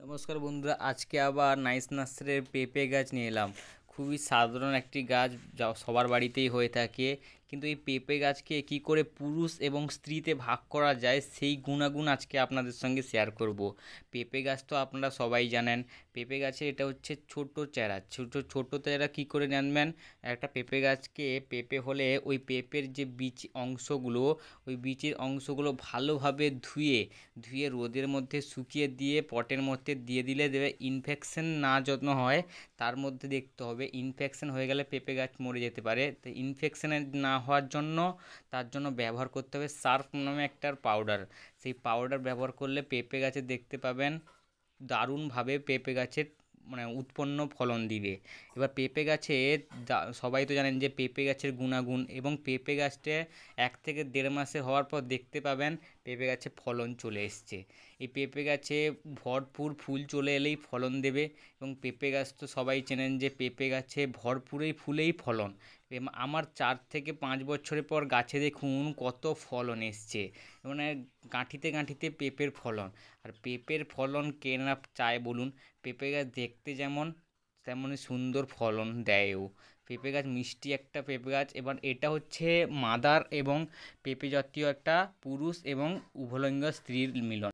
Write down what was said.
নমস্কার বন্ধুরা, আজকে আবার নাইস নার্সারির পেঁপে গাছ নিয়ে এলাম। খুবই সাধারণ একটি গাছ, যা সবার বাড়িতেই হয়ে থাকে। কিন্তু এই পেঁপে গাছকে কি করে পুরুষ এবং স্ত্রীতে ভাগ করা যায় সেই গুণাগুণ আজকে আপনাদের সঙ্গে শেয়ার করব। পেঁপে গাছ তো আপনারা সবাই জানেন। পেঁপে গাছে এটা হচ্ছে ছোট চারা। ছোট ছোট চারা কী করে জানবেন? একটা পেঁপে গাছকে পেঁপে হলে ওই পেঁপের যে বীজ অংশগুলো, ওই বীজের অংশগুলো ভালোভাবে ধুয়ে ধুয়ে রোদের মধ্যে শুকিয়ে দিয়ে পটের মধ্যে দিয়ে দিলে দেবে। ইনফেকশন না যত্ন হয়, তার মধ্যে দেখতে হবে। ইনফেকশন হয়ে গেলে পেঁপে গাছ মরে যেতে পারে। তো ইনফেকশানের না হওয়ার জন্য তার জন্য ব্যবহার করতে হবে সার্ফ নামে একটা পাউডার। সেই পাউডার ব্যবহার করলে পেঁপে গাছে দেখতে পাবেন দারুণভাবে পেঁপে গাছের উৎপন্ন ফলন দিবে। এবার পেঁপে গাছে সবাই তো জানেন যে পেঁপে গাছের গুণাগুণ, এবং পেঁপে গাছটা 1 থেকে 1.5 মাসে হওয়ার পর দেখতে পাবেন পেঁপে গাছে ফলন চলে এসছে। এই পেঁপে গাছে ভরপুর ফুল চলে এলেই ফলন দেবে। এবং পেঁপে গাছ তো সবাই চেনেন যে পেঁপে গাছে ভরপুরেই ফুলেই ফলন। আমার 4 থেকে 5 বছরের পর গাছে দেখুন কত ফলন এসছে। মানে গাঁঠিতে গাঁঠিতে পেঁপের ফলন। আর পেঁপের ফলন কে না চায় বলুন? পেঁপে গাছ দেখতে যেমন, তেমনই সুন্দর ফলন দেয়ও। পেঁপে গাছ মিষ্টি একটা পেঁপে গাছ। এবার এটা হচ্ছে মাদার এবং পেঁপে জাতীয় একটা পুরুষ এবং উভলিঙ্গ স্ত্রীর মিলন।